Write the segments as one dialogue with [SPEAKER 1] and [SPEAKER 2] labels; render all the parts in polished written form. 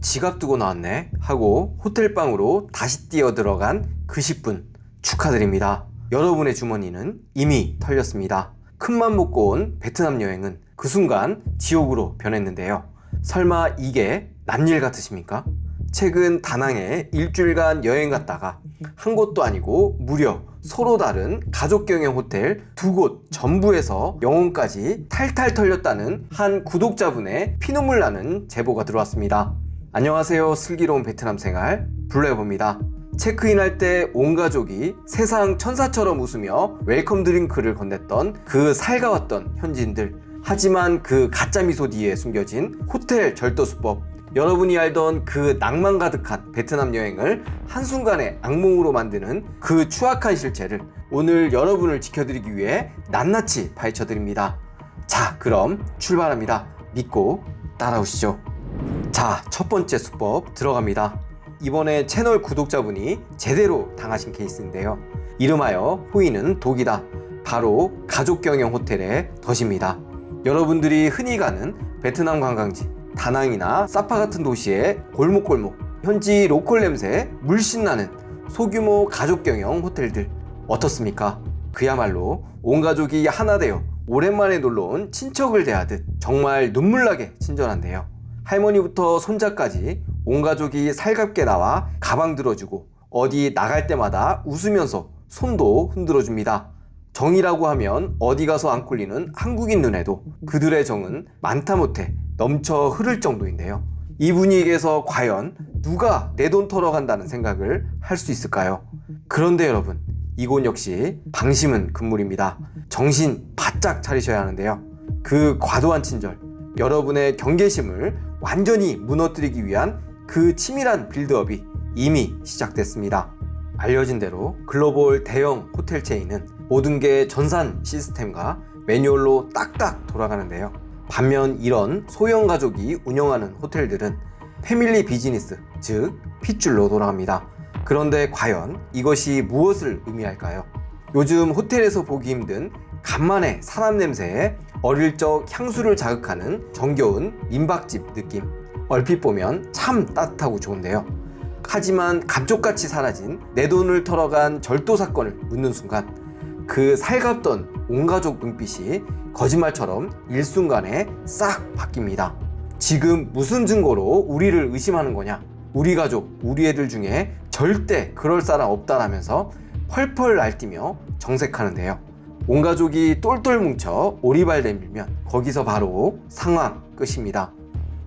[SPEAKER 1] 지갑 두고 나왔네 하고 호텔방으로 다시 뛰어 들어간 그 10분 축하드립니다. 여러분의 주머니는 이미 털렸습니다. 큰맘 먹고 온 베트남 여행은 그 순간 지옥으로 변했는데요. 설마 이게 남일 같으십니까? 최근 다낭에 일주일간 여행 갔다가 한 곳도 아니고 무려 서로 다른 가족경영 호텔 2곳 전부에서 영혼까지 탈탈 털렸다는 한 구독자분의 피눈물 나는 제보가 들어왔습니다. 안녕하세요. 슬기로운 베트남 생활 블로그입니다. 체크인할 때 온 가족이 세상 천사처럼 웃으며 웰컴 드링크를 건넸던 그 살가웠던 현지인들. 하지만 그 가짜 미소 뒤에 숨겨진 호텔 절도수법, 여러분이 알던 그 낭만 가득한 베트남 여행을 한순간에 악몽으로 만드는 그 추악한 실체를 오늘 여러분을 지켜드리기 위해 낱낱이 파헤쳐드립니다. 자, 그럼 출발합니다. 믿고 따라오시죠. 자, 첫 번째 수법 들어갑니다. 이번에 채널 구독자분이 제대로 당하신 케이스인데요. 이름하여 호의는 독이다. 바로 가족경영 호텔의 덫입니다. 여러분들이 흔히 가는 베트남 관광지 다낭이나 사파 같은 도시의 골목골목, 현지 로컬 냄새 물씬 나는 소규모 가족경영 호텔들 어떻습니까? 그야말로 온 가족이 하나 되어 오랜만에 놀러온 친척을 대하듯 정말 눈물나게 친절한데요. 할머니부터 손자까지 온 가족이 살갑게 나와 가방 들어주고 어디 나갈 때마다 웃으면서 손도 흔들어줍니다. 정이라고 하면 어디 가서 안 꿀리는 한국인 눈에도 그들의 정은 많다 못해 넘쳐 흐를 정도인데요. 이 분위기에서 과연 누가 내 돈 털어간다는 생각을 할 수 있을까요? 그런데 여러분, 이곳 역시 방심은 금물입니다. 정신 바짝 차리셔야 하는데요. 그 과도한 친절, 여러분의 경계심을 완전히 무너뜨리기 위한 그 치밀한 빌드업이 이미 시작됐습니다. 알려진 대로 글로벌 대형 호텔 체인은 모든 게 전산 시스템과 매뉴얼로 딱딱 돌아가는데요. 반면 이런 소형 가족이 운영하는 호텔들은 패밀리 비즈니스, 즉 핏줄로 돌아갑니다. 그런데 과연 이것이 무엇을 의미할까요? 요즘 호텔에서 보기 힘든 간만에 사람 냄새에 어릴 적 향수를 자극하는 정겨운 민박집 느낌, 얼핏 보면 참 따뜻하고 좋은데요. 하지만 감쪽같이 사라진 내 돈을 털어간 절도 사건을 묻는 순간 그 살갑던 온 가족 눈빛이 거짓말처럼 일순간에 싹 바뀝니다. 지금 무슨 증거로 우리를 의심하는 거냐? 우리 가족, 우리 애들 중에 절대 그럴 사람 없다라면서 펄펄 날뛰며 정색하는데요. 온 가족이 똘똘 뭉쳐 오리발 내밀면 거기서 바로 상황 끝입니다.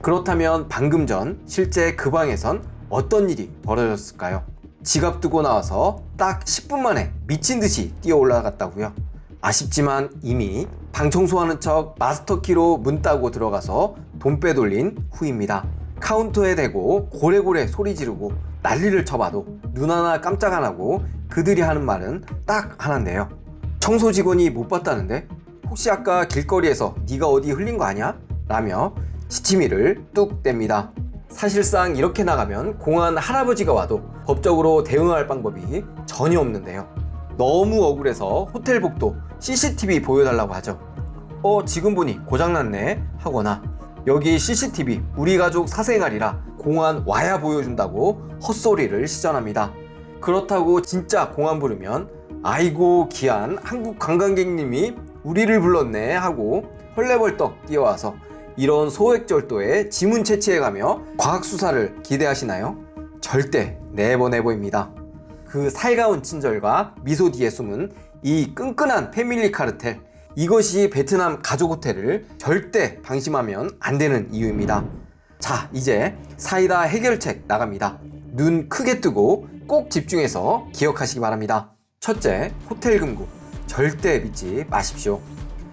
[SPEAKER 1] 그렇다면 방금 전 실제 그 방에선 어떤 일이 벌어졌을까요? 지갑 두고 나와서 딱 10분 만에 미친 듯이 뛰어 올라갔다고요? 아쉽지만 이미 방 청소하는 척 마스터키로 문 따고 들어가서 돈 빼돌린 후입니다. 카운터에 대고 고래고래 소리 지르고 난리를 쳐봐도 눈 하나 깜짝 안 하고 그들이 하는 말은 딱 하나인데요. 청소 직원이 못 봤다는데? 혹시 아까 길거리에서 네가 어디 흘린 거 아니야? 라며 시치미를 뚝 뗍니다. 사실상 이렇게 나가면 공안 할아버지가 와도 법적으로 대응할 방법이 전혀 없는데요. 너무 억울해서 호텔 복도 CCTV 보여달라고 하죠. 지금 보니 고장났네 하거나 여기 CCTV 우리 가족 사생활이라 공안 와야 보여준다고 헛소리를 시전합니다. 그렇다고 진짜 공안 부르면 아이고 귀한 한국 관광객님이 우리를 불렀네 하고 헐레벌떡 뛰어와서 이런 소액절도에 지문 채취해가며 과학수사를 기대하시나요? 절대 네버네버입니다. 그 살가운 친절과 미소 뒤에 숨은 이 끈끈한 패밀리 카르텔, 이것이 베트남 가족 호텔을 절대 방심하면 안 되는 이유입니다. 자, 이제 사이다 해결책 나갑니다. 눈 크게 뜨고 꼭 집중해서 기억하시기 바랍니다. 첫째, 호텔 금고 절대 믿지 마십시오.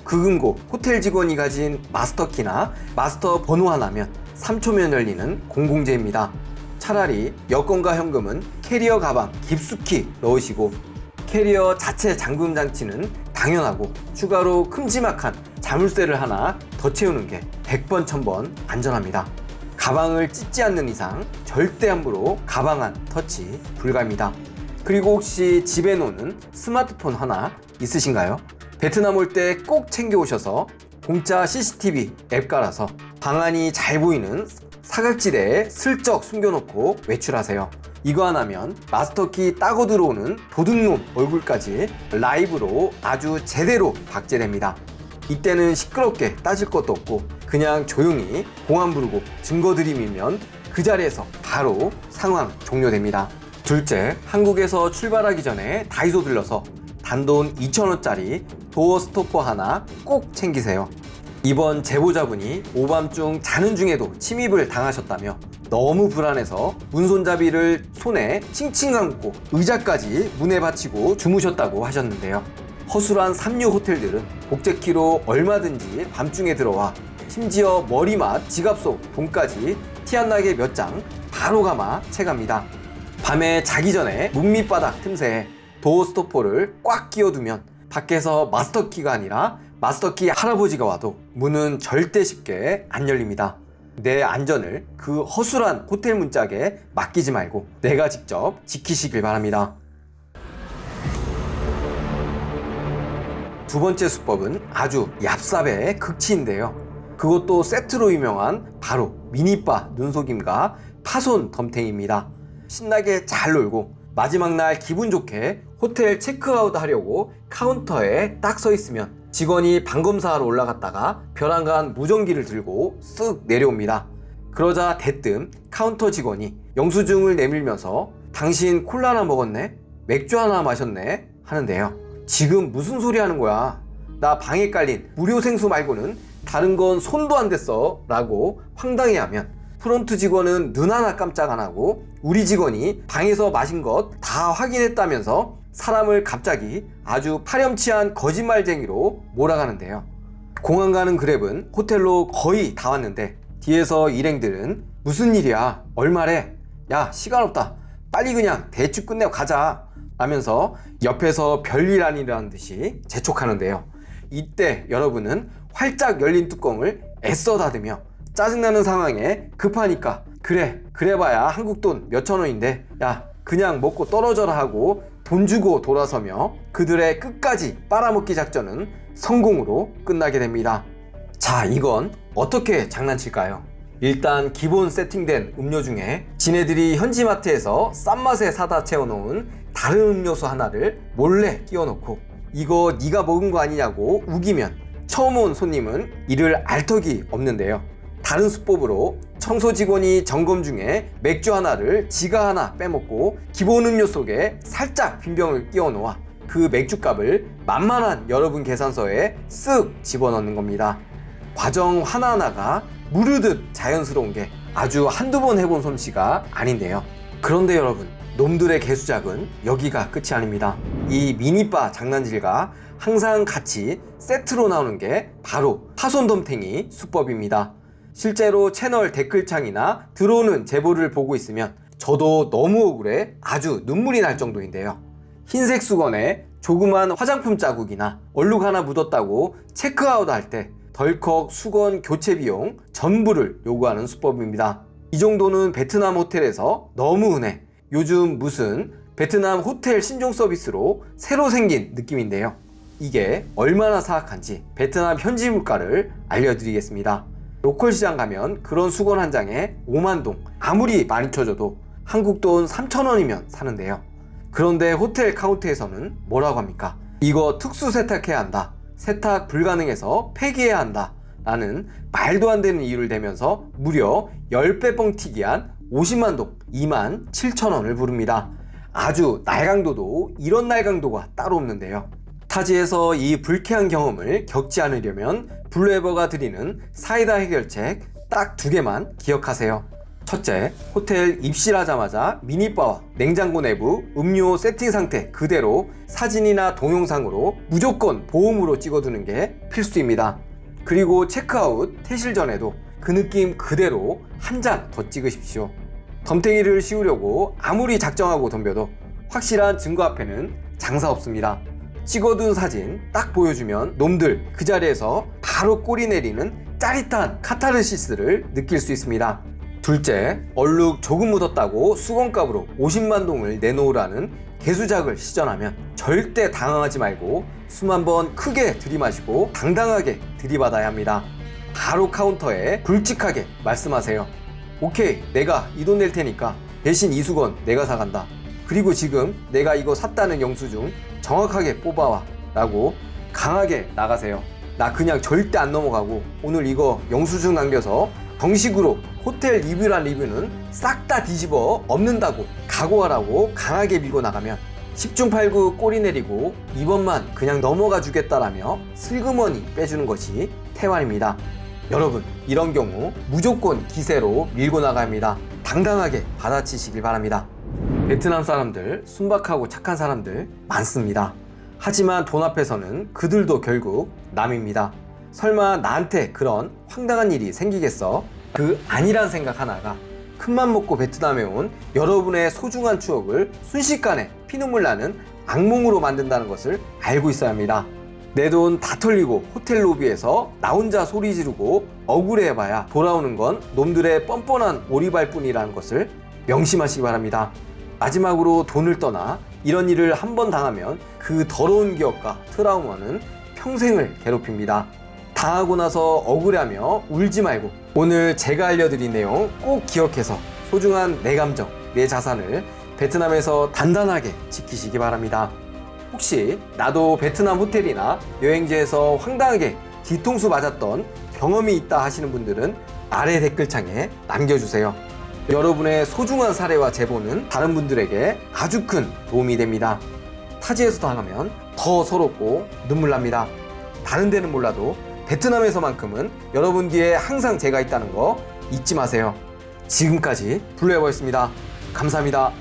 [SPEAKER 1] 그 금고 호텔 직원이 가진 마스터키나 마스터 번호 하나면 3초면 열리는 공공재입니다. 차라리 여권과 현금은 캐리어 가방 깊숙이 넣으시고 캐리어 자체 잠금 장치는 당연하고 추가로 큼지막한 자물쇠를 하나 더 채우는 게 100번 1000번 안전합니다. 가방을 찢지 않는 이상 절대 함부로 가방 안 터치 불가입니다. 그리고 혹시 집에 놓는 스마트폰 하나 있으신가요? 베트남 올 때 꼭 챙겨오셔서 공짜 CCTV 앱 깔아서 방안이 잘 보이는 사각지대에 슬쩍 숨겨놓고 외출하세요. 이거 하나면 마스터키 따고 들어오는 도둑놈 얼굴까지 라이브로 아주 제대로 박제됩니다. 이때는 시끄럽게 따질 것도 없고 그냥 조용히 공안 부르고 증거 들이밀면 그 자리에서 바로 상황 종료됩니다. 둘째, 한국에서 출발하기 전에 다이소 들러서 단돈 2,000원짜리 도어 스토퍼 하나 꼭 챙기세요. 이번 제보자분이 오밤중 자는 중에도 침입을 당하셨다며 너무 불안해서 문손잡이를 손에 칭칭 감고 의자까지 문에 받치고 주무셨다고 하셨는데요. 허술한 삼류 호텔들은 복제키로 얼마든지 밤중에 들어와 심지어 머리맡 지갑 속 돈까지 티 안 나게 몇 장 바로 감아 채갑니다. 밤에 자기 전에 문 밑바닥 틈새에 도어 스토퍼를 꽉 끼워두면 밖에서 마스터키가 아니라 마스터키 할아버지가 와도 문은 절대 쉽게 안 열립니다. 내 안전을 그 허술한 호텔 문짝에 맡기지 말고 내가 직접 지키시길 바랍니다. 두 번째 수법은 아주 얍삽의 극치인데요. 그것도 세트로 유명한 바로 미니바 눈속임과 파손 덤탱이입니다. 신나게 잘 놀고 마지막 날 기분 좋게 호텔 체크아웃 하려고 카운터에 딱 서 있으면 직원이 방검사하러 올라갔다가 벼랑간 무전기를 들고 쓱 내려옵니다. 그러자 대뜸 카운터 직원이 영수증을 내밀면서 당신 콜라 하나 먹었네? 맥주 하나 마셨네? 하는데요. 지금 무슨 소리 하는 거야? 나 방에 깔린 무료 생수 말고는 다른 건 손도 안 댔어 라고 황당해하면 프론트 직원은 눈 하나 깜짝 안 하고 우리 직원이 방에서 마신 것 다 확인했다면서 사람을 갑자기 아주 파렴치한 거짓말쟁이로 몰아가는데요. 공항 가는 그랩은 호텔로 거의 다 왔는데 뒤에서 일행들은 무슨 일이야? 얼마래? 야, 시간 없다. 빨리 그냥 대충 끝내고 가자 라면서 옆에서 별일 아니라는 듯이 재촉하는데요. 이때 여러분은 활짝 열린 뚜껑을 애써 닫으며 짜증나는 상황에 급하니까 그래봐야 한국 돈 몇천 원인데 야 그냥 먹고 떨어져라 하고 돈 주고 돌아서며 그들의 끝까지 빨아먹기 작전은 성공으로 끝나게 됩니다. 자, 이건 어떻게 장난칠까요? 일단 기본 세팅된 음료 중에 지네들이 현지마트에서 싼 맛에 사다 채워놓은 다른 음료수 하나를 몰래 끼워놓고 이거 네가 먹은 거 아니냐고 우기면 처음 온 손님은 이를 알 턱이 없는데요. 다른 수법으로 청소 직원이 점검 중에 맥주 하나를 지가 하나 빼먹고 기본 음료 속에 살짝 빈 병을 끼워 놓아 그 맥주값을 만만한 여러분 계산서에 쓱 집어넣는 겁니다. 과정 하나하나가 무르듯 자연스러운 게 아주 한두 번 해본 솜씨가 아닌데요. 그런데 여러분, 놈들의 개수작은 여기가 끝이 아닙니다. 이 미니바 장난질과 항상 같이 세트로 나오는 게 바로 파손덤탱이 수법입니다. 실제로 채널 댓글창이나 들어오는 제보를 보고 있으면 저도 너무 억울해 아주 눈물이 날 정도인데요. 흰색 수건에 조그만 화장품 자국이나 얼룩 하나 묻었다고 체크아웃 할 때 덜컥 수건 교체 비용 전부를 요구하는 수법입니다. 이 정도는 베트남 호텔에서 너무 흔해 요즘 무슨 베트남 호텔 신종 서비스로 새로 생긴 느낌인데요. 이게 얼마나 사악한지 베트남 현지 물가를 알려드리겠습니다. 로컬 시장 가면 그런 수건 한 장에 5만 동, 아무리 많이 쳐줘도 한국 돈 3,000원이면 사는데요. 그런데 호텔 카운터에서는 뭐라고 합니까? 이거 특수 세탁해야 한다. 세탁 불가능해서 폐기해야 한다. 라는 말도 안 되는 이유를 대면서 무려 10배 뻥튀기한 50만 동, 2만 7천원을 부릅니다. 아주 날강도도 이런 날강도가 따로 없는데요. 타지에서 이 불쾌한 경험을 겪지 않으려면 블루에버가 드리는 사이다 해결책 딱 2개만 기억하세요. 첫째, 호텔 입실하자마자 미니바와 냉장고 내부 음료 세팅 상태 그대로 사진이나 동영상으로 무조건 보험으로 찍어두는 게 필수입니다. 그리고 체크아웃 퇴실 전에도 그 느낌 그대로 한 장 더 찍으십시오. 덤탱이를 씌우려고 아무리 작정하고 덤벼도 확실한 증거 앞에는 장사 없습니다. 찍어둔 사진 딱 보여주면 놈들 그 자리에서 바로 꼬리 내리는 짜릿한 카타르시스를 느낄 수 있습니다. 둘째, 얼룩 조금 묻었다고 수건값으로 50만 동을 내놓으라는 개수작을 시전하면 절대 당황하지 말고 숨 한번 크게 들이마시고 당당하게 들이받아야 합니다. 바로 카운터에 굵직하게 말씀하세요. 오케이, 내가 이 돈 낼 테니까 대신 이 수건 내가 사간다. 그리고 지금 내가 이거 샀다는 영수증 정확하게 뽑아와 라고 강하게 나가세요. 나 그냥 절대 안 넘어가고 오늘 이거 영수증 남겨서 정식으로 호텔 리뷰란 리뷰는 싹 다 뒤집어 엎는다고 각오하라고 강하게 밀고 나가면 10중 8구 꼬리 내리고 이번만 그냥 넘어가 주겠다라며 슬그머니 빼주는 것이 태완입니다. 여러분, 이런 경우 무조건 기세로 밀고 나갑니다. 당당하게 받아치시길 바랍니다. 베트남 사람들, 순박하고 착한 사람들 많습니다. 하지만 돈 앞에서는 그들도 결국 남입니다. 설마 나한테 그런 황당한 일이 생기겠어? 그 아니란 생각 하나가 큰맘 먹고 베트남에 온 여러분의 소중한 추억을 순식간에 피눈물 나는 악몽으로 만든다는 것을 알고 있어야 합니다. 내 돈 다 털리고 호텔 로비에서 나 혼자 소리 지르고 억울해봐야 돌아오는 건 놈들의 뻔뻔한 오리발 뿐이라는 것을 명심하시기 바랍니다. 마지막으로 돈을 떠나 이런 일을 한 번 당하면 그 더러운 기억과 트라우마는 평생을 괴롭힙니다. 당하고 나서 억울해하며 울지 말고 오늘 제가 알려드린 내용 꼭 기억해서 소중한 내 감정, 내 자산을 베트남에서 단단하게 지키시기 바랍니다. 혹시 나도 베트남 호텔이나 여행지에서 황당하게 뒤통수 맞았던 경험이 있다 하시는 분들은 아래 댓글창에 남겨주세요. 여러분의 소중한 사례와 제보는 다른 분들에게 아주 큰 도움이 됩니다. 타지에서 당하면 더 서럽고 눈물 납니다. 다른 데는 몰라도 베트남에서만큼은 여러분 뒤에 항상 제가 있다는 거 잊지 마세요. 지금까지 블루에버였습니다. 감사합니다.